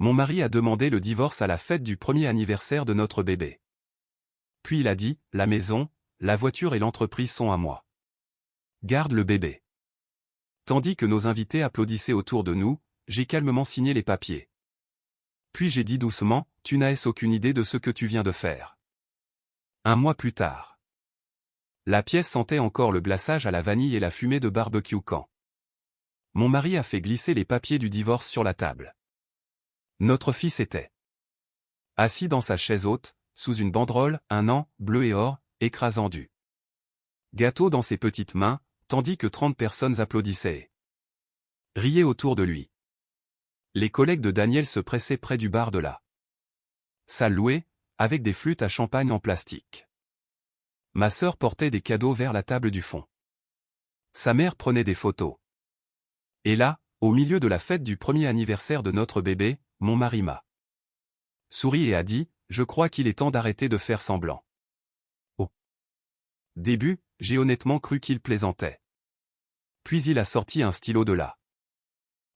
Mon mari a demandé le divorce à la fête du premier anniversaire de notre bébé. Puis il a dit, la maison, la voiture et l'entreprise sont à moi. Garde le bébé. Tandis que nos invités applaudissaient autour de nous, j'ai calmement signé les papiers. Puis j'ai dit doucement, tu n'as aucune idée de ce que tu viens de faire. Un mois plus tard. La pièce sentait encore le glaçage à la vanille et la fumée de barbecue quand mon mari a fait glisser les papiers du divorce sur la table. Notre fils était assis dans sa chaise haute, sous une banderole, 1 an, bleu et or, écrasant du gâteau dans ses petites mains, tandis que 30 personnes applaudissaient et riaient autour de lui. Les collègues de Daniel se pressaient près du bar de la salle louée, avec des flûtes à champagne en plastique. Ma sœur portait des cadeaux vers la table du fond. Sa mère prenait des photos. Et là, au milieu de la fête du premier anniversaire de notre bébé, mon mari m'a souri et a dit, je crois qu'il est temps d'arrêter de faire semblant. Au début, j'ai honnêtement cru qu'il plaisantait. Puis il a sorti un stylo de la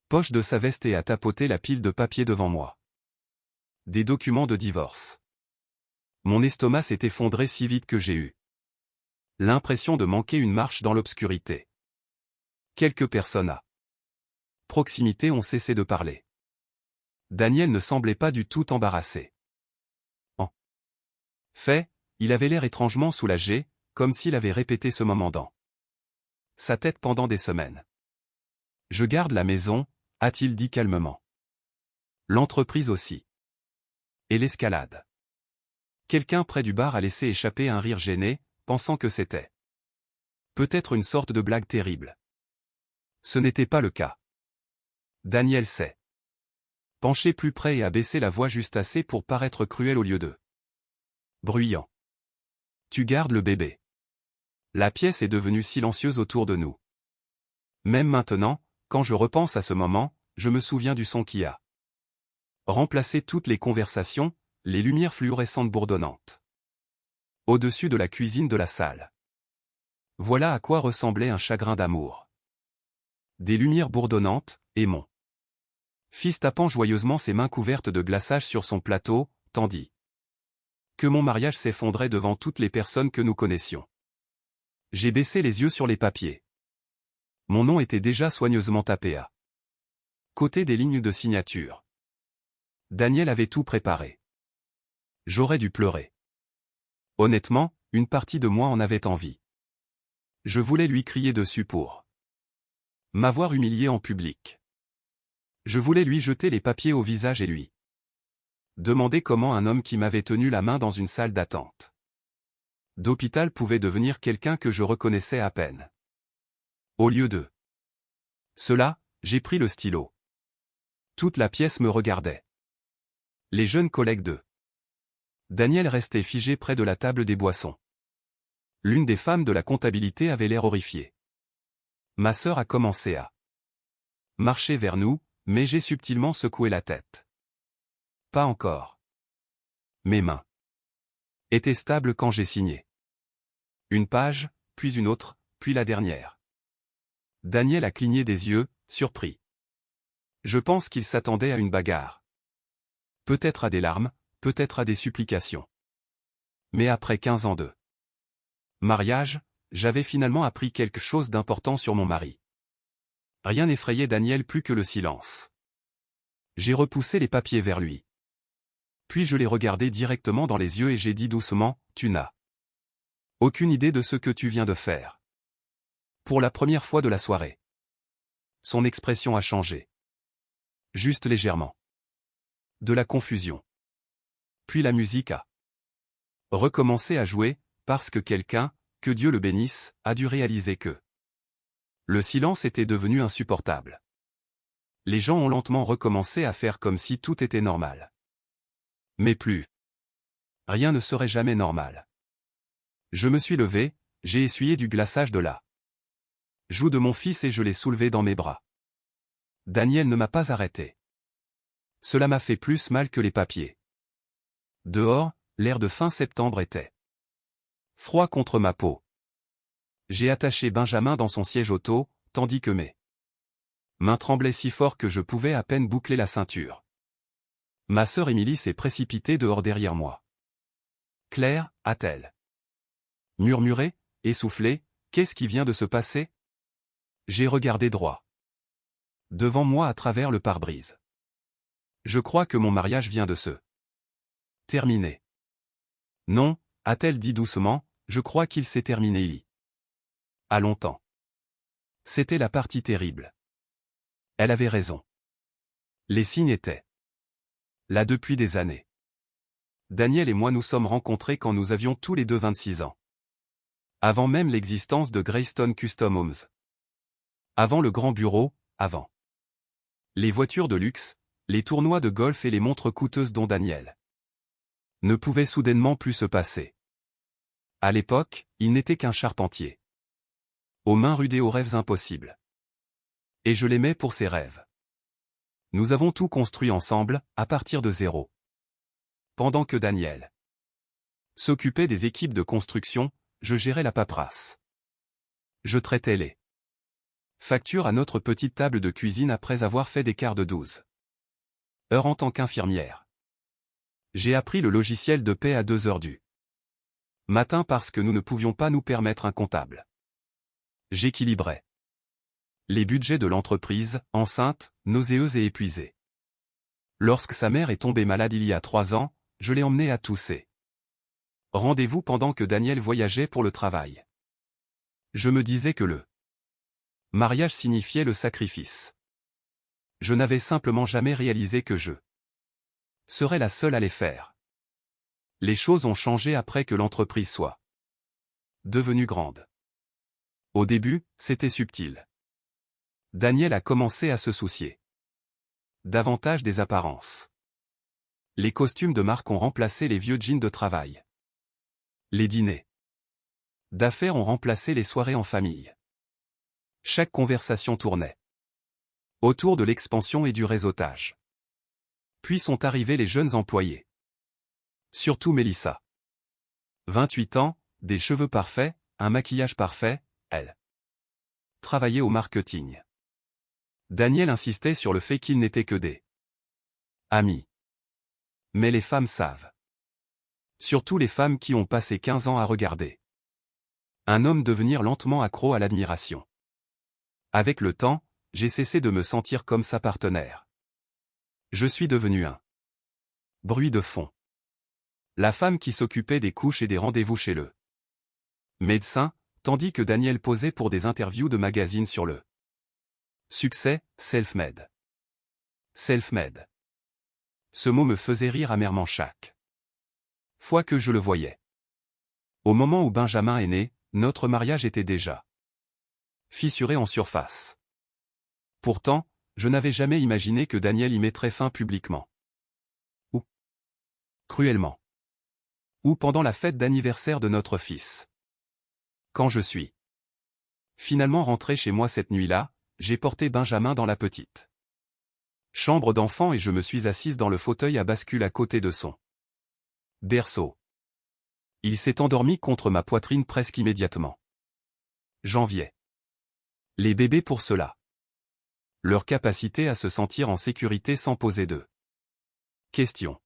poche de sa veste et a tapoté la pile de papier devant moi. Des documents de divorce. Mon estomac s'est effondré si vite que j'ai eu l'impression de manquer une marche dans l'obscurité. Quelques personnes à proximité ont cessé de parler. Daniel ne semblait pas du tout embarrassé. En fait, il avait l'air étrangement soulagé, comme s'il avait répété ce moment dans sa tête pendant des semaines. Je garde la maison, a-t-il dit calmement. L'entreprise aussi. Et l'escalade. Quelqu'un près du bar a laissé échapper un rire gêné, pensant que c'était peut-être une sorte de blague terrible. Ce n'était pas le cas. Daniel s'est penché plus près et a baissé la voix juste assez pour paraître cruel au lieu de bruyant. Tu gardes le bébé. La pièce est devenue silencieuse autour de nous. Même maintenant, quand je repense à ce moment, je me souviens du son qui a remplacé toutes les conversations, les lumières fluorescentes bourdonnantes au-dessus de la cuisine de la salle. Voilà à quoi ressemblait un chagrin d'amour. Des lumières bourdonnantes, et mon fils tapant joyeusement ses mains couvertes de glaçage sur son plateau, tandis que mon mariage s'effondrait devant toutes les personnes que nous connaissions. J'ai baissé les yeux sur les papiers. Mon nom était déjà soigneusement tapé à côté des lignes de signature. Daniel avait tout préparé. J'aurais dû pleurer. Honnêtement, une partie de moi en avait envie. Je voulais lui crier dessus pour m'avoir humilié en public. Je voulais lui jeter les papiers au visage et lui demander comment un homme qui m'avait tenu la main dans une salle d'attente d'hôpital pouvait devenir quelqu'un que je reconnaissais à peine. Au lieu de cela, j'ai pris le stylo. Toute la pièce me regardait. Les jeunes collègues de Daniel restaient figés près de la table des boissons. L'une des femmes de la comptabilité avait l'air horrifiée. Ma sœur a commencé à marcher vers nous, mais j'ai subtilement secoué la tête. Pas encore. Mes mains étaient stables quand j'ai signé. Une page, puis une autre, puis la dernière. Daniel a cligné des yeux, surpris. Je pense qu'il s'attendait à une bagarre. Peut-être à des larmes, peut-être à des supplications. Mais après 15 ans de mariage, j'avais finalement appris quelque chose d'important sur mon mari. Rien n'effrayait Daniel plus que le silence. J'ai repoussé les papiers vers lui. Puis je l'ai regardé directement dans les yeux et j'ai dit doucement, tu n'as aucune idée de ce que tu viens de faire. Pour la première fois de la soirée. Son expression a changé. Juste légèrement. De la confusion. Puis la musique a recommencé à jouer, parce que quelqu'un, que Dieu le bénisse, a dû réaliser que le silence était devenu insupportable. Les gens ont lentement recommencé à faire comme si tout était normal. Mais plus. Rien ne serait jamais normal. Je me suis levé, j'ai essuyé du glaçage de la joue de mon fils et je l'ai soulevé dans mes bras. Daniel ne m'a pas arrêté. Cela m'a fait plus mal que les papiers. Dehors, l'air de fin septembre était froid contre ma peau. J'ai attaché Benjamin dans son siège auto, tandis que mes mains tremblaient si fort que je pouvais à peine boucler la ceinture. Ma sœur Émilie s'est précipitée dehors derrière moi. Claire, a-t-elle murmuré, essoufflé, qu'est-ce qui vient de se passer? J'ai regardé droit devant moi à travers le pare-brise. Je crois que mon mariage vient de se terminer. Non, a-t-elle dit doucement, je crois qu'il s'est terminé il y a longtemps. C'était la partie terrible. Elle avait raison. Les signes étaient là depuis des années. Daniel et moi nous sommes rencontrés quand nous avions tous les deux 26 ans. Avant même l'existence de Greystone Custom Homes. Avant le grand bureau, avant les voitures de luxe, les tournois de golf et les montres coûteuses dont Daniel ne pouvait soudainement plus se passer. À l'époque, il n'était qu'un charpentier. Aux mains rudées aux rêves impossibles. Et je l'aimais pour ses rêves. Nous avons tout construit ensemble, à partir de zéro. Pendant que Daniel s'occupait des équipes de construction, je gérais la paperasse. Je traitais les factures à notre petite table de cuisine après avoir fait des quarts de 12 heures en tant qu'infirmière. J'ai appris le logiciel de paie à 2 heures du matin parce que nous ne pouvions pas nous permettre un comptable. J'équilibrais les budgets de l'entreprise, enceinte, nauséeuse et épuisée. Lorsque sa mère est tombée malade il y a 3 ans, je l'ai emmenée à tous ses rendez-vous pendant que Daniel voyageait pour le travail. Je me disais que le mariage signifiait le sacrifice. Je n'avais simplement jamais réalisé que je serais la seule à les faire. Les choses ont changé après que l'entreprise soit devenue grande. Au début, c'était subtil. Daniel a commencé à se soucier davantage des apparences. Les costumes de marque ont remplacé les vieux jeans de travail. Les dîners d'affaires ont remplacé les soirées en famille. Chaque conversation tournait autour de l'expansion et du réseautage. Puis sont arrivés les jeunes employés. Surtout Mélissa. 28 ans, des cheveux parfaits, un maquillage parfait, elle travaillait au marketing. Daniel insistait sur le fait qu'ils n'étaient que des amis. Mais les femmes savent. Surtout les femmes qui ont passé 15 ans à regarder un homme devenir lentement accro à l'admiration. Avec le temps, j'ai cessé de me sentir comme sa partenaire. Je suis devenu un bruit de fond. La femme qui s'occupait des couches et des rendez-vous chez le médecin, tandis que Daniel posait pour des interviews de magazines sur le succès, self-made. Self-made. Ce mot me faisait rire amèrement chaque fois que je le voyais. Au moment où Benjamin est né, notre mariage était déjà fissuré en surface. Pourtant, je n'avais jamais imaginé que Daniel y mettrait fin publiquement. Ou cruellement. Ou pendant la fête d'anniversaire de notre fils. Quand je suis finalement rentré chez moi cette nuit-là, j'ai porté Benjamin dans la petite chambre d'enfant et je me suis assise dans le fauteuil à bascule à côté de son berceau. Il s'est endormi contre ma poitrine presque immédiatement. J'enviais les bébés pour cela. Leur capacité à se sentir en sécurité sans poser de questions.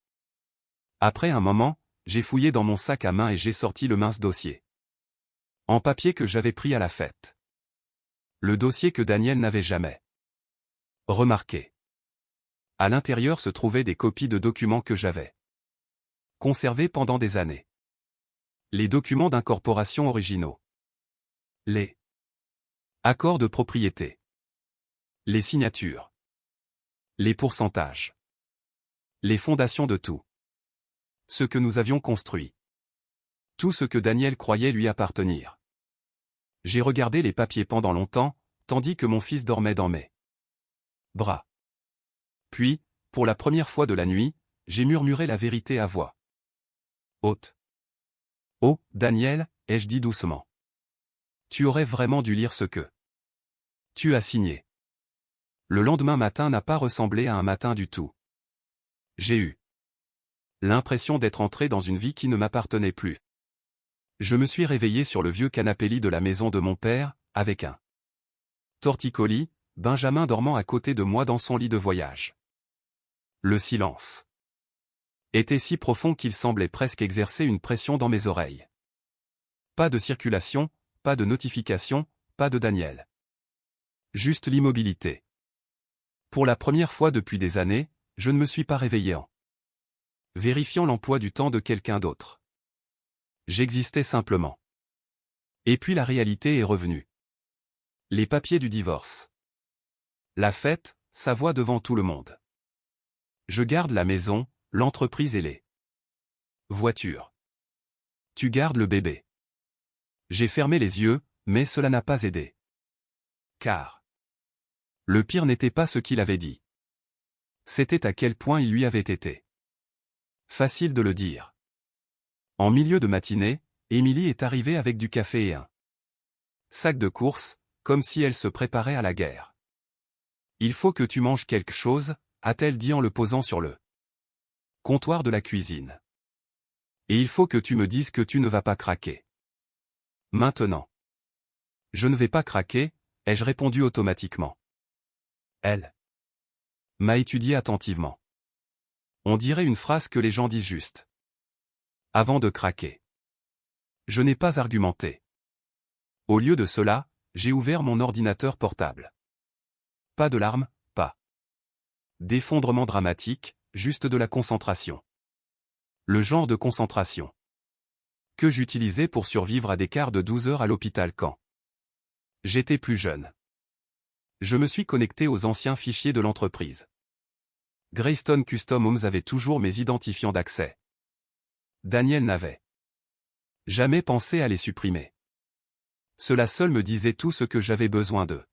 Après un moment, j'ai fouillé dans mon sac à main et j'ai sorti le mince dossier en papier que j'avais pris à la fête. Le dossier que Daniel n'avait jamais remarqué. À l'intérieur se trouvaient des copies de documents que j'avais conservés pendant des années. Les documents d'incorporation originaux. Les accords de propriété. Les signatures. Les pourcentages. Les fondations de tout. Ce que nous avions construit. Tout ce que Daniel croyait lui appartenir. J'ai regardé les papiers pendant longtemps, tandis que mon fils dormait dans mes bras. Puis, pour la première fois de la nuit, j'ai murmuré la vérité à voix haute. « Oh, Daniel, ai-je dit doucement. Tu aurais vraiment dû lire ce que tu as signé. » Le lendemain matin n'a pas ressemblé à un matin du tout. J'ai eu l'impression d'être entré dans une vie qui ne m'appartenait plus. Je me suis réveillé sur le vieux canapé lit de la maison de mon père, avec un torticolis, Benjamin dormant à côté de moi dans son lit de voyage. Le silence était si profond qu'il semblait presque exercer une pression dans mes oreilles. Pas de circulation, pas de notification, pas de Daniel. Juste l'immobilité. Pour la première fois depuis des années, je ne me suis pas réveillé en vérifiant l'emploi du temps de quelqu'un d'autre. J'existais simplement. Et puis la réalité est revenue. Les papiers du divorce. La fête, sa voix devant tout le monde. Je garde la maison, l'entreprise et les voitures. Tu gardes le bébé. J'ai fermé les yeux, mais cela n'a pas aidé. Car le pire n'était pas ce qu'il avait dit. C'était à quel point il lui avait été facile de le dire. En milieu de matinée, Émilie est arrivée avec du café et un sac de courses, comme si elle se préparait à la guerre. « Il faut que tu manges quelque chose », a-t-elle dit en le posant sur le comptoir de la cuisine. « Et il faut que tu me dises que tu ne vas pas craquer. » Maintenant. Je ne vais pas craquer, ai-je répondu automatiquement. Elle m'a étudié attentivement. On dirait une phrase que les gens disent juste avant de craquer. Je n'ai pas argumenté. Au lieu de cela, j'ai ouvert mon ordinateur portable. Pas de larmes, pas d'effondrement dramatique, juste de la concentration. Le genre de concentration que j'utilisais pour survivre à des quarts de 12 heures à l'hôpital quand j'étais plus jeune. Je me suis connecté aux anciens fichiers de l'entreprise. Greystone Custom Homes avait toujours mes identifiants d'accès. Daniel n'avait jamais pensé à les supprimer. Cela seul me disait tout ce que j'avais besoin de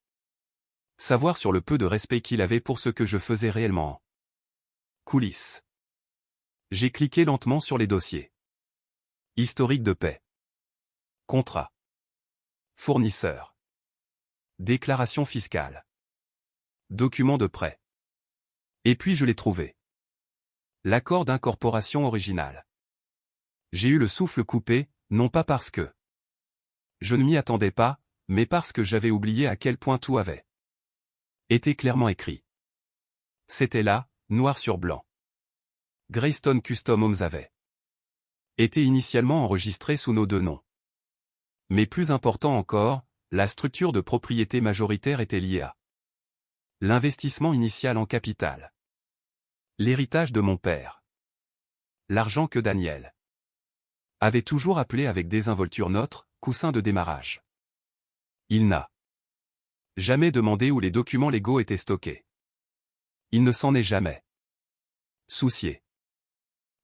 savoir sur le peu de respect qu'il avait pour ce que je faisais réellement en coulisses. J'ai cliqué lentement sur les dossiers. Historique de paie. Contrat. Fournisseur. Déclaration fiscale. Document de prêt. Et puis je l'ai trouvé. L'accord d'incorporation original. J'ai eu le souffle coupé, non pas parce que je ne m'y attendais pas, mais parce que j'avais oublié à quel point tout avait été clairement écrit. C'était là, noir sur blanc. Greystone Custom Homes avait été initialement enregistré sous nos deux noms. Mais plus important encore, la structure de propriété majoritaire était liée à l'investissement initial en capital. L'héritage de mon père. L'argent que Daniel avait toujours appelé avec désinvolture notre coussin de démarrage. Il n'a jamais demandé où les documents légaux étaient stockés. Il ne s'en est jamais soucié.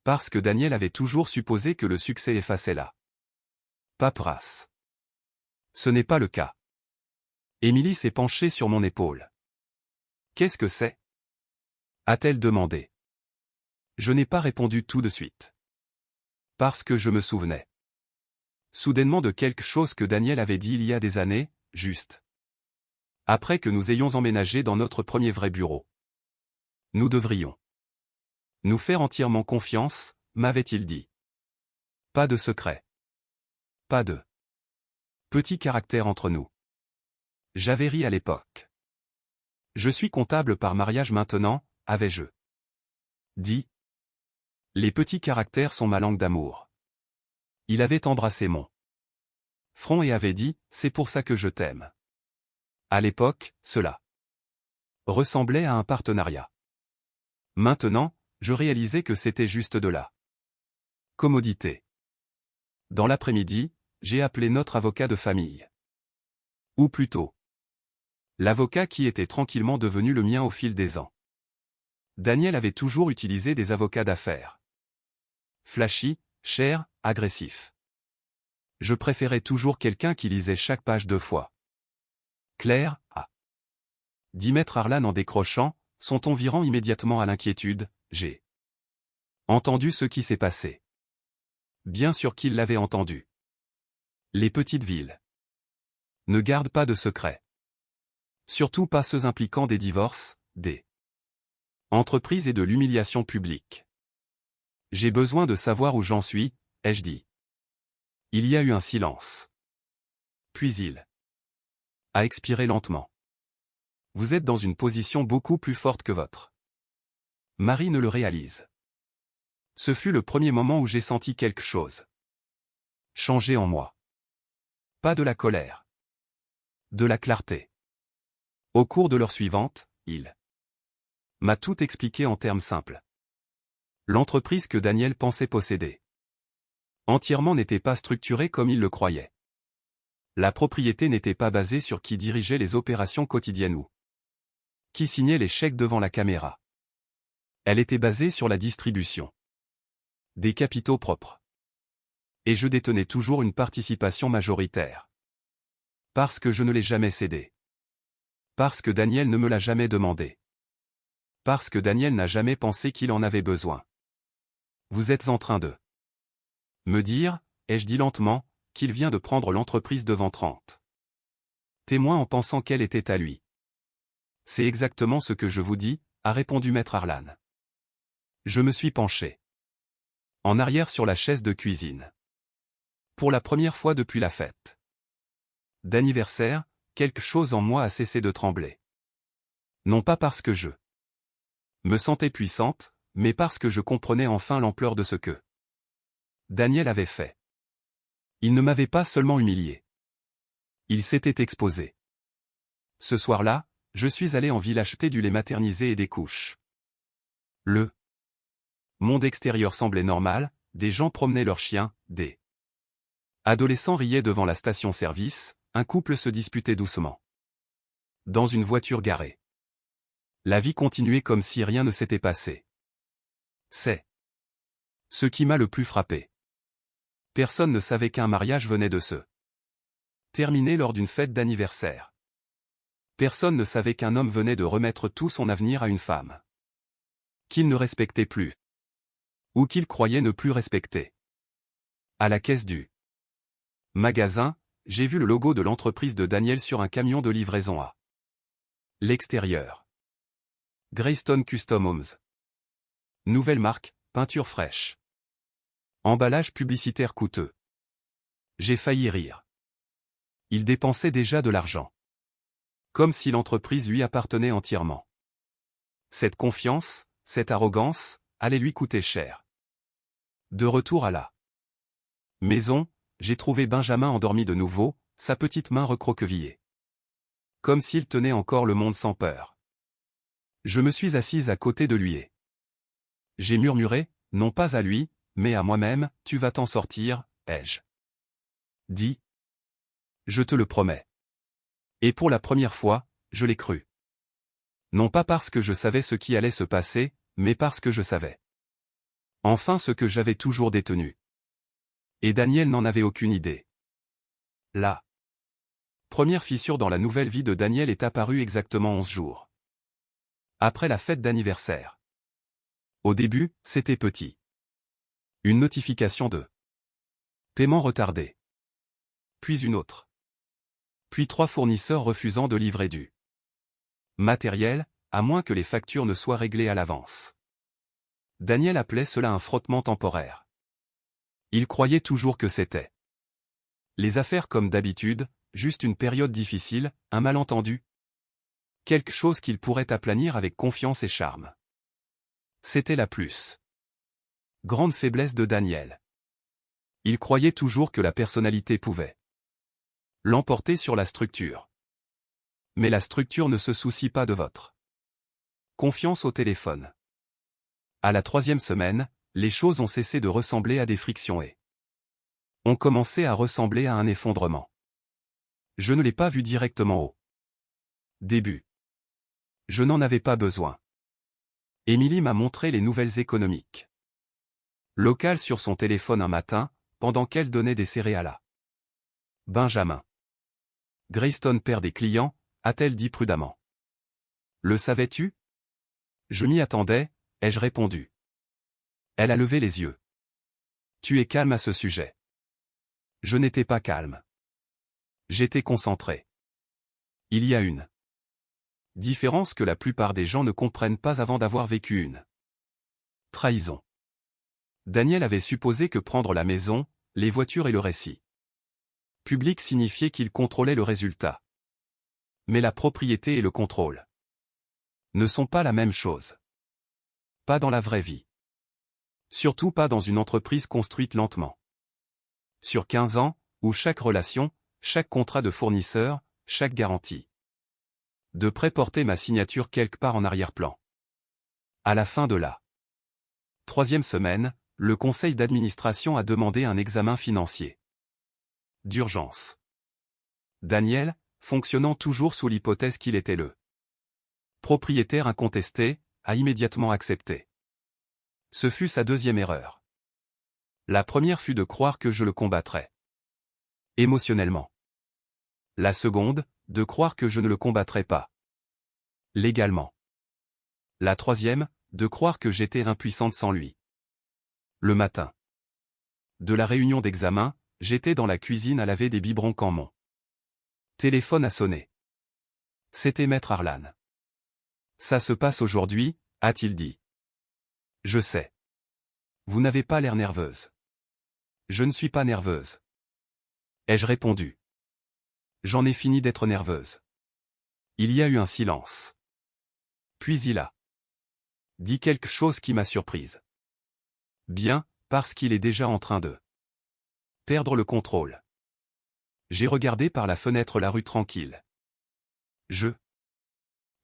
Parce que Daniel avait toujours supposé que le succès effaçait la paperasse. Ce n'est pas le cas. Émilie s'est penchée sur mon épaule. « Qu'est-ce que c'est » a-t-elle demandé. Je n'ai pas répondu tout de suite. Parce que je me souvenais soudainement de quelque chose que Daniel avait dit il y a des années, juste après que nous ayons emménagé dans notre premier vrai bureau. Nous devrions nous faire entièrement confiance, m'avait-il dit. Pas de secret. Pas de petit caractère entre nous. J'avais ri à l'époque. Je suis comptable par mariage maintenant, avais-je dit. Les petits caractères sont ma langue d'amour. Il avait embrassé mon front et avait dit, c'est pour ça que je t'aime. À l'époque, cela ressemblait à un partenariat. Maintenant, je réalisais que c'était juste de la commodité. Dans l'après-midi, j'ai appelé notre avocat de famille. Ou plutôt, l'avocat qui était tranquillement devenu le mien au fil des ans. Daniel avait toujours utilisé des avocats d'affaires. Flashy, cher, agressif. Je préférais toujours quelqu'un qui lisait chaque page 2 fois. Claire, à 10 mètres Arlan en décrochant, son ton virant immédiatement à l'inquiétude, j'ai entendu ce qui s'est passé. Bien sûr qu'il l'avait entendu. Les petites villes ne gardent pas de secrets. Surtout pas ceux impliquant des divorces, des entreprises et de l'humiliation publique. J'ai besoin de savoir où j'en suis, ai-je dit. Il y a eu un silence. Puis il a expiré lentement. Vous êtes dans une position beaucoup plus forte que votre mari ne le réalise. Ce fut le premier moment où j'ai senti quelque chose changer en moi. Pas de la colère. De la clarté. Au cours de l'heure suivante, il m'a tout expliqué en termes simples. L'entreprise que Daniel pensait posséder entièrement n'était pas structurée comme il le croyait. La propriété n'était pas basée sur qui dirigeait les opérations quotidiennes ou qui signait les chèques devant la caméra. Elle était basée sur la distribution des capitaux propres. Et je détenais toujours une participation majoritaire. Parce que je ne l'ai jamais cédé. Parce que Daniel ne me l'a jamais demandé. Parce que Daniel n'a jamais pensé qu'il en avait besoin. Vous êtes en train de me dire, ai-je dit lentement, qu'il vient de prendre l'entreprise devant 30 témoins en pensant qu'elle était à lui. C'est exactement ce que je vous dis, a répondu Maître Harlan. Je me suis penché en arrière sur la chaise de cuisine. Pour la première fois depuis la fête d'anniversaire, quelque chose en moi a cessé de trembler. Non pas parce que je me sentais puissante, mais parce que je comprenais enfin l'ampleur de ce que Daniel avait fait. Il ne m'avait pas seulement humilié. Il s'était exposé. Ce soir-là, je suis allé en ville acheter du lait maternisé et des couches. Le monde extérieur semblait normal, des gens promenaient leurs chiens, des adolescents riaient devant la station-service, un couple se disputait doucement dans une voiture garée. La vie continuait comme si rien ne s'était passé. C'est ce qui m'a le plus frappé. Personne ne savait qu'un mariage venait de se terminer lors d'une fête d'anniversaire. Personne ne savait qu'un homme venait de remettre tout son avenir à une femme qu'il ne respectait plus. Ou qu'il croyait ne plus respecter. À la caisse du magasin, j'ai vu le logo de l'entreprise de Daniel sur un camion de livraison à l'extérieur. Greystone Custom Homes. Nouvelle marque, peinture fraîche. Emballage publicitaire coûteux. J'ai failli rire. Il dépensait déjà de l'argent. Comme si l'entreprise lui appartenait entièrement. Cette confiance, cette arrogance, allait lui coûter cher. De retour à la maison, j'ai trouvé Benjamin endormi de nouveau, sa petite main recroquevillée. Comme s'il tenait encore le monde sans peur. Je me suis assise à côté de lui et j'ai murmuré, non pas à lui, mais à moi-même, tu vas t'en sortir, ai-je dit. Je te le promets. Et pour la première fois, je l'ai cru. Non pas parce que je savais ce qui allait se passer, mais parce que je savais. Enfin ce que j'avais toujours détenu. Et Daniel n'en avait aucune idée. La première fissure dans la nouvelle vie de Daniel est apparue exactement 11 jours après la fête d'anniversaire. Au début, c'était petit. Une notification de paiement retardé. Puis une autre. Puis 3 fournisseurs refusant de livrer du matériel, à moins que les factures ne soient réglées à l'avance. Daniel appelait cela un frottement temporaire. Il croyait toujours que c'était les affaires comme d'habitude, juste une période difficile, un malentendu. Quelque chose qu'il pourrait aplanir avec confiance et charme. C'était la plus grande faiblesse de Daniel. Il croyait toujours que la personnalité pouvait l'emporter sur la structure. Mais la structure ne se soucie pas de votre confiance au téléphone. À la 3e semaine, les choses ont cessé de ressembler à des frictions et ont commencé à ressembler à un effondrement. Je ne l'ai pas vu directement au début. Je n'en avais pas besoin. Émilie m'a montré les nouvelles économiques locales sur son téléphone un matin, pendant qu'elle donnait des céréales à Benjamin. Greystone perd des clients, a-t-elle dit prudemment. Le savais-tu? Je m'y attendais, ai-je répondu. Elle a levé les yeux. Tu es calme à ce sujet. Je n'étais pas calme. J'étais concentré. Il y a une différence que la plupart des gens ne comprennent pas avant d'avoir vécu une trahison. Daniel avait supposé que prendre la maison, les voitures et le récit public signifiait qu'il contrôlait le résultat. Mais la propriété et le contrôle ne sont pas la même chose. Pas dans la vraie vie. Surtout pas dans une entreprise construite lentement. Sur 15 ans, où chaque relation, chaque contrat de fournisseur, chaque garantie de prêt portait ma signature quelque part en arrière-plan. À la fin de la 3e semaine, le conseil d'administration a demandé un examen financier d'urgence. Daniel, fonctionnant toujours sous l'hypothèse qu'il était le propriétaire incontesté, a immédiatement accepté. Ce fut sa 2e erreur. La première fut de croire que je le combattrais émotionnellement. La seconde, de croire que je ne le combattrais pas légalement. La 3e, de croire que j'étais impuissante sans lui. Le matin de la réunion d'examen, j'étais dans la cuisine à laver des biberons quand mon téléphone a sonné. C'était Maître Arlan. Ça se passe aujourd'hui, a-t-il dit. Je sais. Vous n'avez pas l'air nerveuse. Je ne suis pas nerveuse. Ai-je répondu. J'en ai fini d'être nerveuse. Il y a eu un silence. Puis il a dit quelque chose qui m'a surprise. Bien, parce qu'il est déjà en train de perdre le contrôle. J'ai regardé par la fenêtre la rue tranquille. Je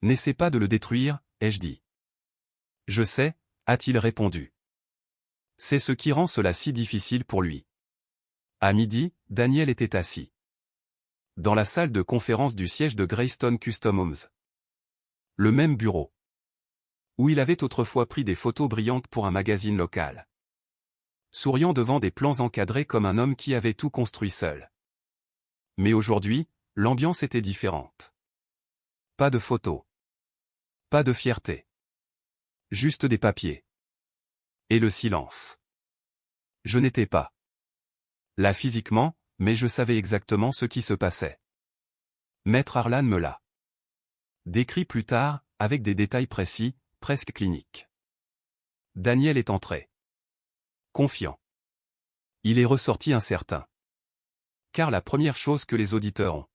n'essaie pas de le détruire, ai-je dit. Je sais, a-t-il répondu. C'est ce qui rend cela si difficile pour lui. À midi, Daniel était assis dans la salle de conférence du siège de Greystone Custom Homes. Le même bureau où il avait autrefois pris des photos brillantes pour un magazine local. Souriant devant des plans encadrés comme un homme qui avait tout construit seul. Mais aujourd'hui, l'ambiance était différente. Pas de photos. Pas de fierté. Juste des papiers. Et le silence. Je n'étais pas là physiquement, mais je savais exactement ce qui se passait. Maître Arlan me l'a décrit plus tard, avec des détails précis, presque cliniques. Daniel est entré confiant. Il est ressorti incertain. Car la première chose que les auditeurs ont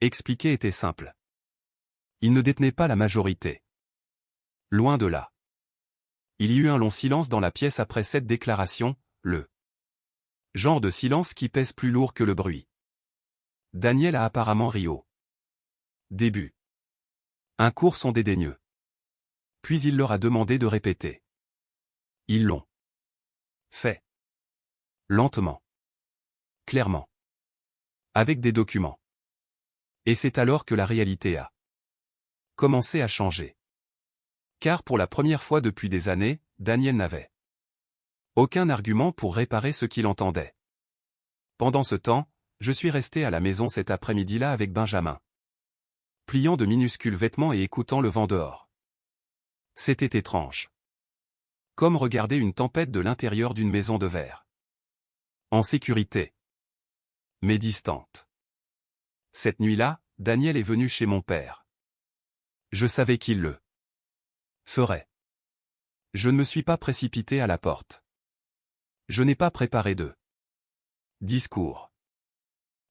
expliqué était simple. Il ne détenait pas la majorité. Loin de là. Il y eut un long silence dans la pièce après cette déclaration, le genre de silence qui pèse plus lourd que le bruit. Daniel a apparemment ri au début. Un court son dédaigneux. Puis il leur a demandé de répéter. Ils l'ont fait. Lentement. Clairement. Avec des documents. Et c'est alors que la réalité a commencé à changer. Car pour la première fois depuis des années, Daniel n'avait aucun argument pour réparer ce qu'il entendait. Pendant ce temps, je suis resté à la maison cet après-midi-là avec Benjamin. Pliant de minuscules vêtements et écoutant le vent dehors. C'était étrange. Comme regarder une tempête de l'intérieur d'une maison de verre. En sécurité. Mais distante. Cette nuit-là, Daniel est venu chez mon père. Je savais qu'il le ferait. Je ne me suis pas précipité à la porte. Je n'ai pas préparé de discours.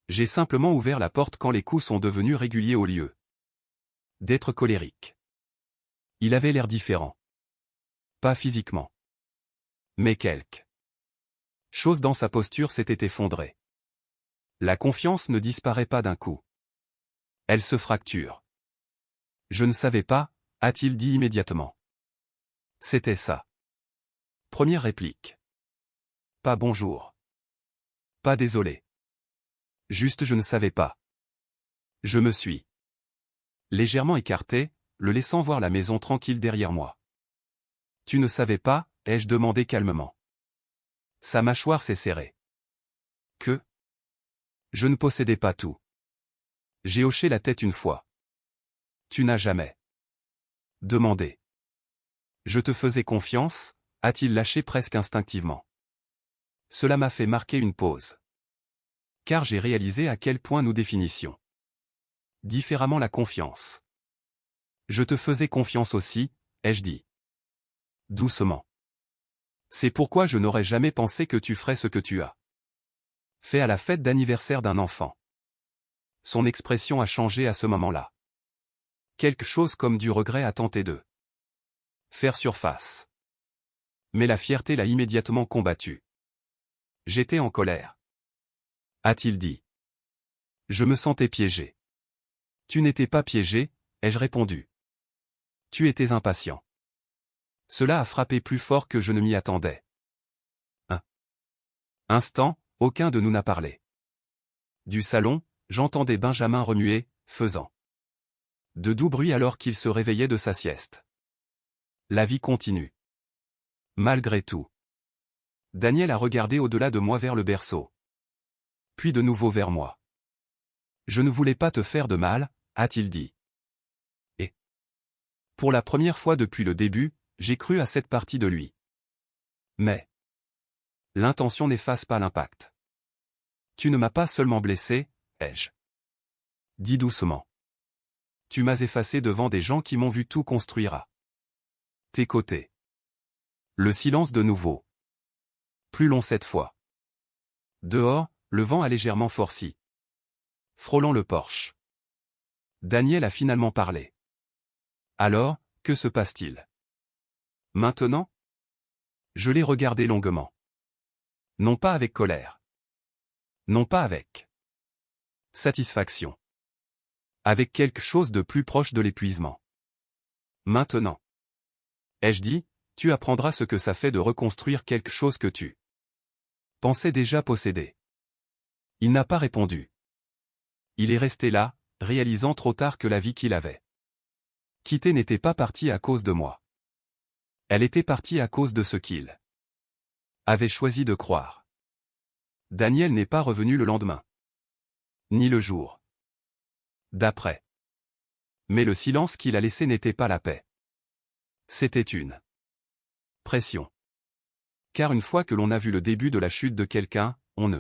J'ai simplement ouvert la porte quand les coups sont devenus réguliers au lieu d'être colérique. Il avait l'air différent. Pas physiquement. Mais quelque chose dans sa posture s'était effondrée. La confiance ne disparaît pas d'un coup. Elle se fracture. Je ne savais pas, a-t-il dit immédiatement. C'était ça. Première réplique. Pas bonjour. Pas désolé. Juste je ne savais pas. Je me suis légèrement écarté, le laissant voir la maison tranquille derrière moi. Tu ne savais pas, ai-je demandé calmement. Sa mâchoire s'est serrée. Que? Je ne possédais pas tout. J'ai hoché la tête une fois. Tu n'as jamais demandé. Je te faisais confiance, a-t-il lâché presque instinctivement. Cela m'a fait marquer une pause. Car j'ai réalisé à quel point nous définissions différemment la confiance. Je te faisais confiance aussi, ai-je dit. Doucement. C'est pourquoi je n'aurais jamais pensé que tu ferais ce que tu as fait à la fête d'anniversaire d'un enfant. Son expression a changé à ce moment-là. Quelque chose comme du regret a tenté de faire surface. Mais la fierté l'a immédiatement combattu. J'étais en colère. A-t-il dit. Je me sentais piégé. Tu n'étais pas piégé, ai-je répondu. Tu étais impatient. Cela a frappé plus fort que je ne m'y attendais. Un instant, aucun de nous n'a parlé. Du salon, j'entendais Benjamin remuer, faisant de doux bruits alors qu'il se réveillait de sa sieste. La vie continue. Malgré tout. Daniel a regardé au-delà de moi vers le berceau. Puis de nouveau vers moi. Je ne voulais pas te faire de mal, a-t-il dit. Et pour la première fois depuis le début, j'ai cru à cette partie de lui. Mais l'intention n'efface pas l'impact. Tu ne m'as pas seulement blessé, ai-je dit doucement. Tu m'as effacé devant des gens qui m'ont vu tout construire à tes côtés. Le silence de nouveau. Plus long cette fois. Dehors, le vent a légèrement forci. Frôlant le porche. Daniel a finalement parlé. Alors, que se passe-t-il? Maintenant? Je l'ai regardé longuement. Non pas avec colère. Non pas avec satisfaction. Avec quelque chose de plus proche de l'épuisement. Maintenant. Ai-je dit, tu apprendras ce que ça fait de reconstruire quelque chose que tu pensais déjà posséder. Il n'a pas répondu. Il est resté là, réalisant trop tard que la vie qu'il avait quittée n'était pas partie à cause de moi. Elle était partie à cause de ce qu'il avait choisi de croire. Daniel n'est pas revenu le lendemain. Ni le jour d'après. Mais le silence qu'il a laissé n'était pas la paix. C'était une pression. Car une fois que l'on a vu le début de la chute de quelqu'un, on ne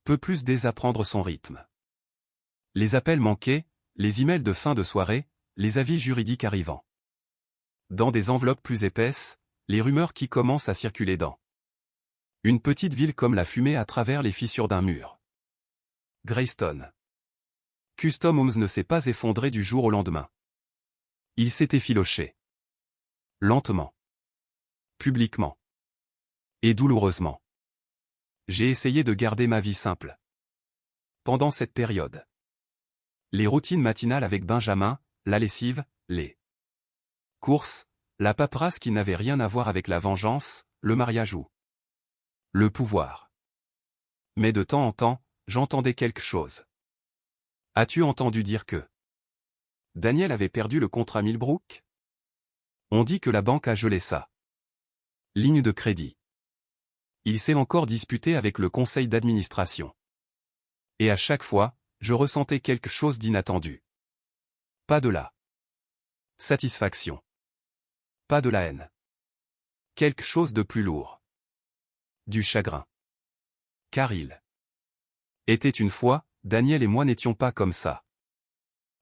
peut plus désapprendre son rythme. Les appels manqués, les emails de fin de soirée, les avis juridiques arrivant. Dans des enveloppes plus épaisses, les rumeurs qui commencent à circuler dans une petite ville comme la fumée à travers les fissures d'un mur. Greystone. Custom Homes ne s'est pas effondré du jour au lendemain. Il s'est effiloché. Lentement. Publiquement. Et douloureusement. J'ai essayé de garder ma vie simple. Pendant cette période. Les routines matinales avec Benjamin, la lessive, les courses, la paperasse qui n'avait rien à voir avec la vengeance, le mariage ou le pouvoir. Mais de temps en temps, j'entendais quelque chose. As-tu entendu dire que Daniel avait perdu le contrat Millbrook? On dit que la banque a gelé sa ligne de crédit. Il s'est encore disputé avec le conseil d'administration. Et à chaque fois, je ressentais quelque chose d'inattendu. Pas de la satisfaction. Pas de la haine. Quelque chose de plus lourd. Du chagrin. Car il était une fois, Daniel et moi n'étions pas comme ça.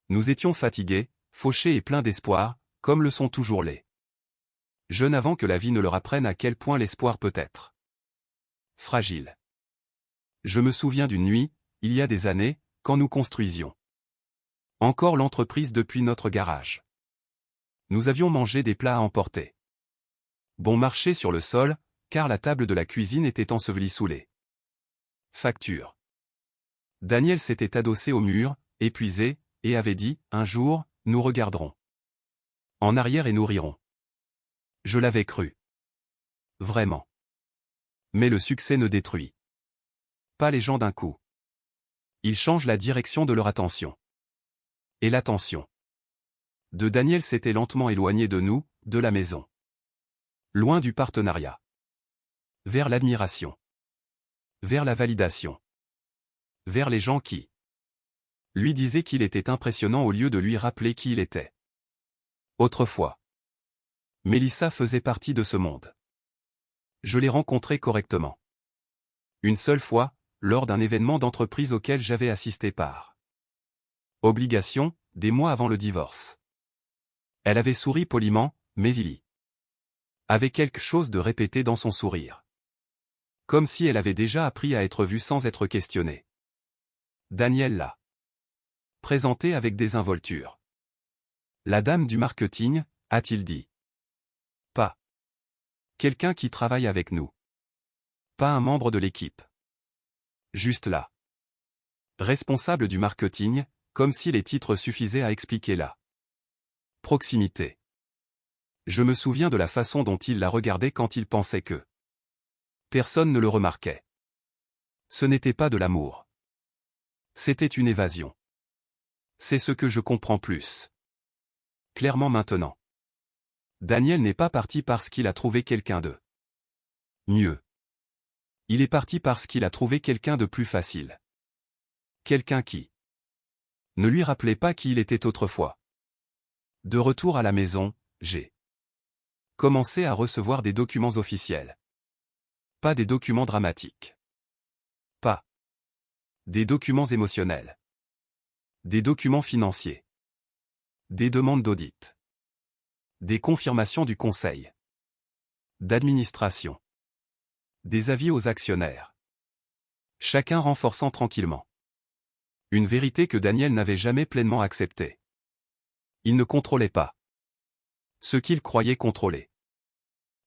Nous étions fatigués, fauchés et pleins d'espoir, comme le sont toujours les jeunes avant que la vie ne leur apprenne à quel point l'espoir peut être fragile. Je me souviens d'une nuit, il y a des années, quand nous construisions encore l'entreprise depuis notre garage. Nous avions mangé des plats à emporter. Bon marché sur le sol, car la table de la cuisine était ensevelie sous les factures. Daniel s'était adossé au mur, épuisé, et avait dit, un jour, nous regarderons en arrière et nous rirons. Je l'avais cru. Vraiment. Mais le succès ne détruit pas les gens d'un coup. Il change la direction de leur attention. Et l'attention de Daniel s'était lentement éloignée de nous, de la maison. Loin du partenariat. Vers l'admiration. Vers la validation. Vers les gens qui lui disaient qu'il était impressionnant au lieu de lui rappeler qui il était. Autrefois. Mélissa faisait partie de ce monde. Je l'ai rencontrée correctement. Une seule fois, lors d'un événement d'entreprise auquel j'avais assisté par obligation, des mois avant le divorce. Elle avait souri poliment, mais il y avait quelque chose de répété dans son sourire. Comme si elle avait déjà appris à être vue sans être questionnée. Daniel l'a présentée avec désinvolture. La dame du marketing, a-t-il dit. Pas Quelqu'un qui travaille avec nous. Pas un membre de l'équipe. Juste là. Responsable du marketing, comme si les titres suffisaient à expliquer la proximité. Je me souviens de la façon dont il la regardait quand il pensait que personne ne le remarquait. Ce n'était pas de l'amour. C'était une évasion. C'est ce que je comprends plus clairement maintenant. Daniel n'est pas parti parce qu'il a trouvé quelqu'un de mieux. Il est parti parce qu'il a trouvé quelqu'un de plus facile. Quelqu'un qui ne lui rappelait pas qui il était autrefois. De retour à la maison, j'ai commencé à recevoir des documents officiels. Pas des documents dramatiques. Pas des documents émotionnels. Des documents financiers. Des demandes d'audit. Des confirmations du conseil d'administration. Des avis aux actionnaires. Chacun renforçant tranquillement une vérité que Daniel n'avait jamais pleinement acceptée. Il ne contrôlait pas ce qu'il croyait contrôler.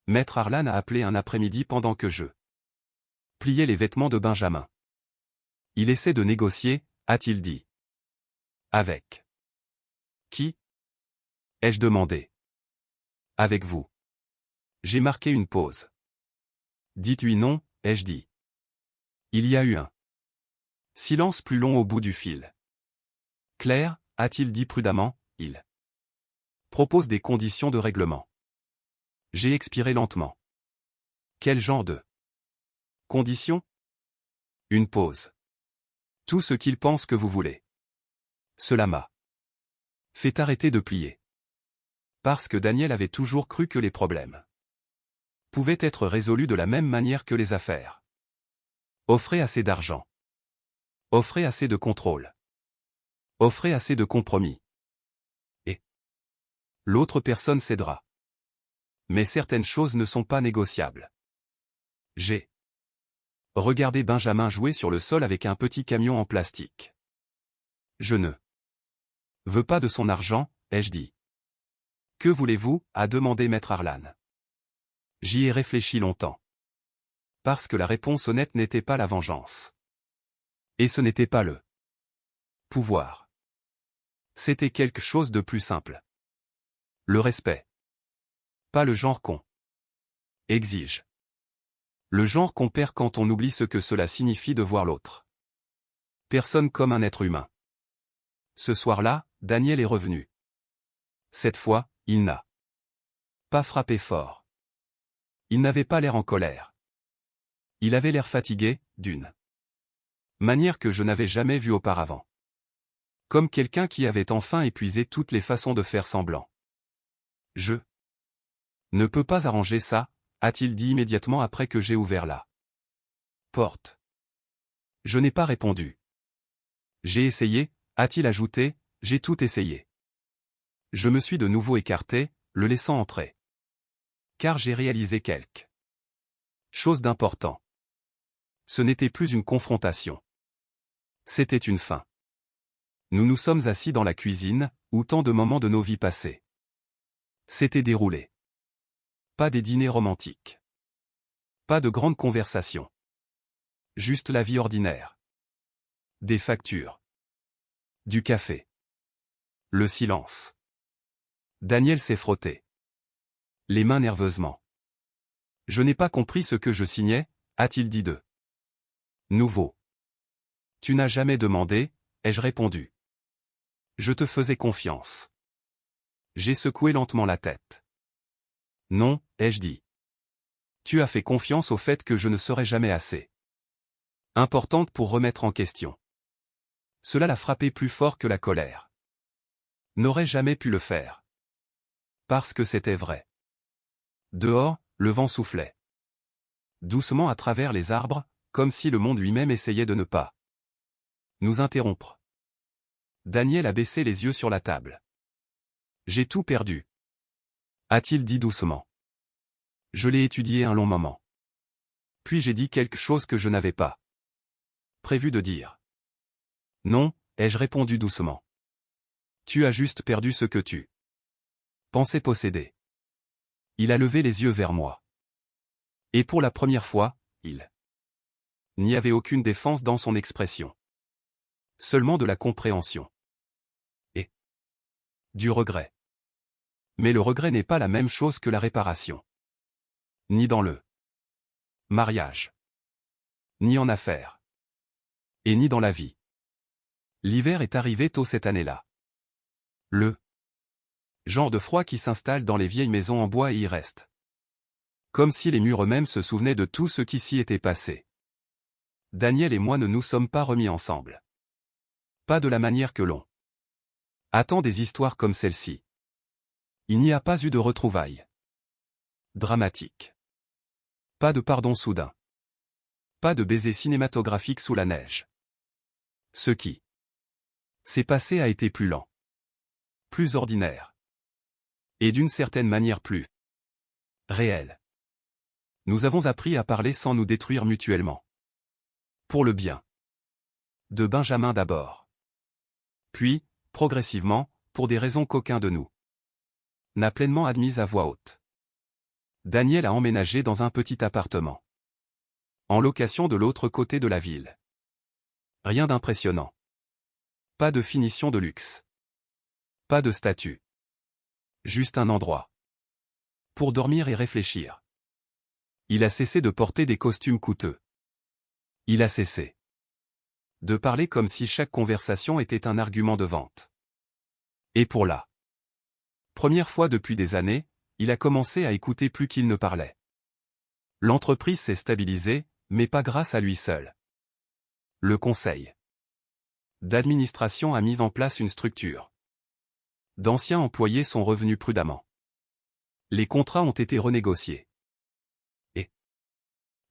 Maître Harlan a appelé un après-midi pendant que je pliais les vêtements de Benjamin. Il essaie de négocier, a-t-il dit. Avec qui? Ai-je demandé. Avec vous. J'ai marqué une pause. Dites-lui non, ai-je dit. Il y a eu un silence plus long au bout du fil. Claire, a-t-il dit prudemment, il propose des conditions de règlement. J'ai expiré lentement. Quel genre de conditions? Une pause. Tout ce qu'il pense que vous voulez. Cela m'a fait arrêter de plier. Parce que Daniel avait toujours cru que les problèmes pouvaient être résolus de la même manière que les affaires. Offrez assez d'argent. Offrez assez de contrôle. Offrez assez de compromis. Et l'autre personne cédera. Mais certaines choses ne sont pas négociables. J'ai regardé Benjamin jouer sur le sol avec un petit camion en plastique. Je ne veux pas de son argent, ai-je dit. Que voulez-vous, a demandé Maître Harlan. J'y ai réfléchi longtemps. Parce que la réponse honnête n'était pas la vengeance. Et ce n'était pas le pouvoir. C'était quelque chose de plus simple. Le respect. Pas le genre qu'on exige. Le genre qu'on perd quand on oublie ce que cela signifie de voir l'autre personne comme un être humain. Ce soir-là, Daniel est revenu. Cette fois, il n'a pas frappé fort. Il n'avait pas l'air en colère. Il avait l'air fatigué, d'une manière que je n'avais jamais vue auparavant. Comme quelqu'un qui avait enfin épuisé toutes les façons de faire semblant. Je ne peux pas arranger ça, a-t-il dit immédiatement après que j'ai ouvert la porte. Je n'ai pas répondu. J'ai essayé, a-t-il ajouté, j'ai tout essayé. Je me suis de nouveau écarté, le laissant entrer. Car j'ai réalisé quelque chose d'important. Ce n'était plus une confrontation. C'était une fin. Nous nous sommes assis dans la cuisine, où tant de moments de nos vies passées s'étaient déroulés. Pas des dîners romantiques. Pas de grandes conversations. Juste la vie ordinaire. Des factures. Du café. Le silence. Daniel s'est frotté les mains nerveusement. Je n'ai pas compris ce que je signais, a-t-il dit de nouveau. Tu n'as jamais demandé, ai-je répondu. Je te faisais confiance. J'ai secoué lentement la tête. Non, ai-je dit. Tu as fait confiance au fait que je ne serai jamais assez importante pour remettre en question. Cela l'a frappé plus fort que la colère. N'aurais jamais pu le faire. Parce que c'était vrai. Dehors, le vent soufflait doucement à travers les arbres, comme si le monde lui-même essayait de ne pas nous interrompre. Daniel a baissé les yeux sur la table. J'ai tout perdu. A-t-il dit doucement. Je l'ai étudié un long moment. Puis j'ai dit quelque chose que je n'avais pas prévu de dire. Non, ai-je répondu doucement. Tu as juste perdu ce que tu pensais posséder. Il a levé les yeux vers moi. Et pour la première fois, il n'y avait aucune défense dans son expression. Seulement de la compréhension. Et du regret. Mais le regret n'est pas la même chose que la réparation. Ni dans le mariage. Ni en affaires. Et ni dans la vie. L'hiver est arrivé tôt cette année-là. Le genre de froid qui s'installe dans les vieilles maisons en bois et y reste. Comme si les murs eux-mêmes se souvenaient de tout ce qui s'y était passé. Daniel et moi ne nous sommes pas remis ensemble. Pas de la manière que l'on attend des histoires comme celle-ci. Il n'y a pas eu de retrouvailles dramatiques. Pas de pardon soudain. Pas de baiser cinématographique sous la neige. Ce qui s'est passé a été plus lent. Plus ordinaire. Et d'une certaine manière plus réel. Nous avons appris à parler sans nous détruire mutuellement. Pour le bien. De Benjamin d'abord. Puis, progressivement, pour des raisons qu'aucun de nous n'a pleinement admises à voix haute. Daniel a emménagé dans un petit appartement. En location de l'autre côté de la ville. Rien d'impressionnant. Pas de finition de luxe. Pas de statut. Juste un endroit. Pour dormir et réfléchir. Il a cessé de porter des costumes coûteux. Il a cessé de parler comme si chaque conversation était un argument de vente. Et pour la première fois depuis des années, il a commencé à écouter plus qu'il ne parlait. L'entreprise s'est stabilisée, mais pas grâce à lui seul. Le conseil d'administration a mis en place une structure. D'anciens employés sont revenus prudemment. Les contrats ont été renégociés. Et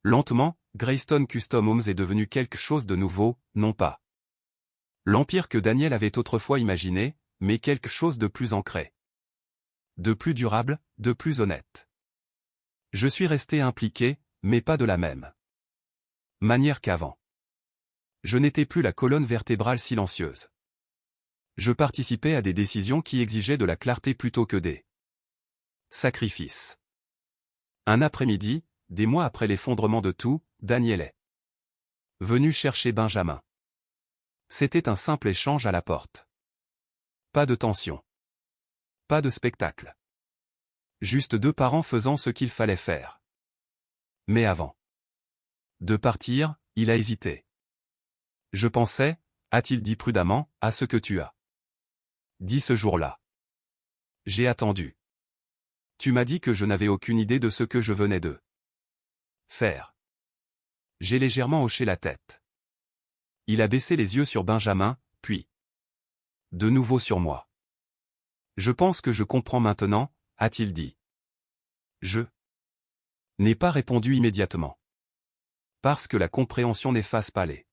lentement, Greystone Custom Homes est devenu quelque chose de nouveau, non pas l'empire que Daniel avait autrefois imaginé, mais quelque chose de plus ancré. De plus durable, de plus honnête. Je suis resté impliqué, mais pas de la même manière qu'avant. Je n'étais plus la colonne vertébrale silencieuse. Je participais à des décisions qui exigeaient de la clarté plutôt que des sacrifices. Un après-midi, des mois après l'effondrement de tout, Daniel est venu chercher Benjamin. C'était un simple échange à la porte. Pas de tension. Pas de spectacle. Juste deux parents faisant ce qu'il fallait faire. Mais avant de partir, il a hésité. Je pensais, a-t-il dit prudemment, à ce que tu as dit ce jour-là. J'ai attendu. Tu m'as dit que je n'avais aucune idée de ce que je venais de faire. J'ai légèrement hoché la tête. Il a baissé les yeux sur Benjamin, puis de nouveau sur moi. Je pense que je comprends maintenant, a-t-il dit. Je n'ai pas répondu immédiatement. Parce que la compréhension n'efface pas les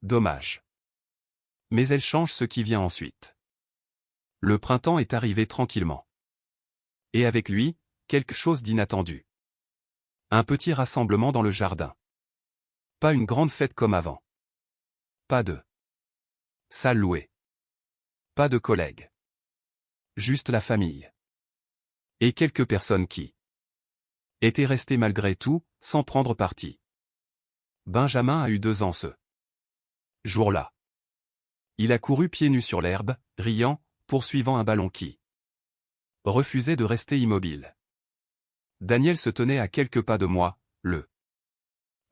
dommages. Mais elle change ce qui vient ensuite. Le printemps est arrivé tranquillement. Et avec lui, quelque chose d'inattendu. Un petit rassemblement dans le jardin. Pas une grande fête comme avant. Pas de salle louée. Pas de collègues. Juste la famille. Et quelques personnes qui étaient restées malgré tout, sans prendre parti. Benjamin a eu 2 ans ce jour-là. Il a couru pieds nus sur l'herbe, riant, poursuivant un ballon qui refusait de rester immobile. Daniel se tenait à quelques pas de moi, le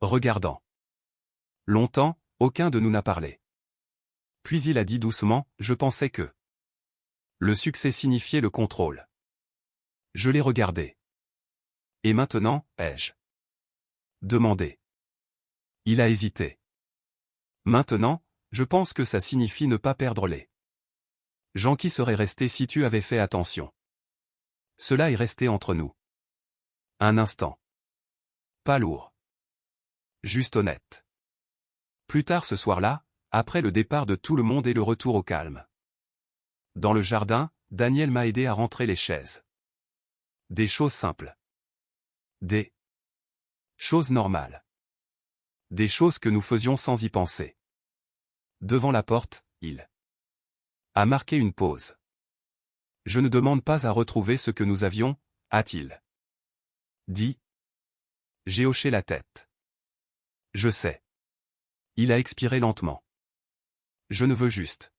regardant. Longtemps, aucun de nous n'a parlé. Puis il a dit doucement, je pensais que le succès signifiait le contrôle. Je l'ai regardé. Et maintenant, ai-je demandé. Il a hésité. Maintenant, je pense que ça signifie ne pas perdre les gens qui seraient restés si tu avais fait attention. Cela est resté entre nous. Un instant. Pas lourd. Juste honnête. Plus tard ce soir-là, après le départ de tout le monde et le retour au calme. Dans le jardin, Daniel m'a aidé à rentrer les chaises. Des choses simples. Des choses normales. Des choses que nous faisions sans y penser. Devant la porte, il a marqué une pause. Je ne demande pas à retrouver ce que nous avions, a-t-il dit. J'ai hoché la tête. Je sais. Il a expiré lentement. Je ne veux juste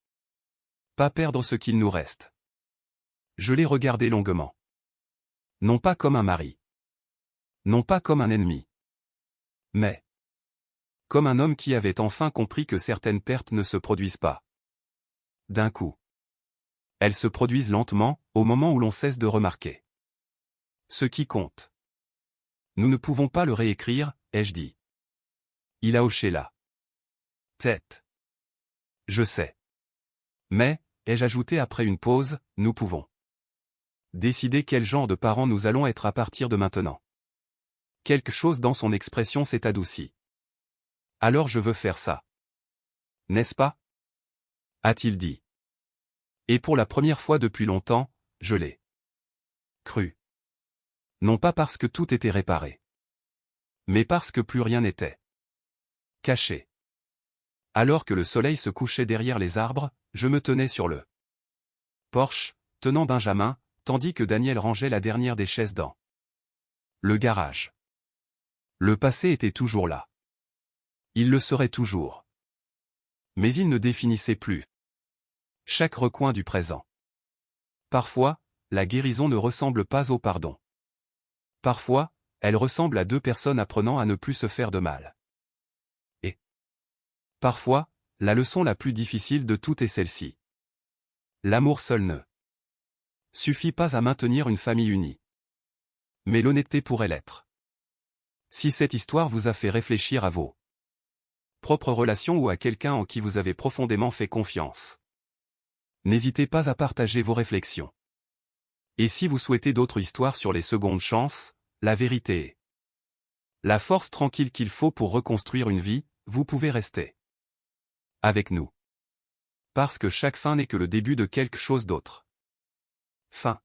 pas perdre ce qu'il nous reste. Je l'ai regardé longuement. Non pas comme un mari. Non pas comme un ennemi. Mais comme un homme qui avait enfin compris que certaines pertes ne se produisent pas d'un coup. Elles se produisent lentement, au moment où l'on cesse de remarquer ce qui compte. Nous ne pouvons pas le réécrire, ai-je dit. Il a hoché la tête. Je sais. Mais, ai-je ajouté après une pause, nous pouvons décider quel genre de parents nous allons être à partir de maintenant. Quelque chose dans son expression s'est adouci. Alors je veux faire ça. N'est-ce pas? A-t-il dit. Et pour la première fois depuis longtemps, je l'ai cru. Non pas parce que tout était réparé, mais parce que plus rien n'était caché. Alors que le soleil se couchait derrière les arbres, je me tenais sur le porche, tenant Benjamin, tandis que Daniel rangeait la dernière des chaises dans le garage. Le passé était toujours là. Il le serait toujours. Mais il ne définissait plus chaque recoin du présent. Parfois, la guérison ne ressemble pas au pardon. Parfois, elle ressemble à deux personnes apprenant à ne plus se faire de mal. Et parfois, la leçon la plus difficile de toutes est celle-ci. L'amour seul ne suffit pas à maintenir une famille unie. Mais l'honnêteté pourrait l'être. Si cette histoire vous a fait réfléchir à vos propres relations ou à quelqu'un en qui vous avez profondément fait confiance, n'hésitez pas à partager vos réflexions. Et si vous souhaitez d'autres histoires sur les secondes chances, la vérité est la force tranquille qu'il faut pour reconstruire une vie, vous pouvez rester avec nous. Parce que chaque fin n'est que le début de quelque chose d'autre. Fin.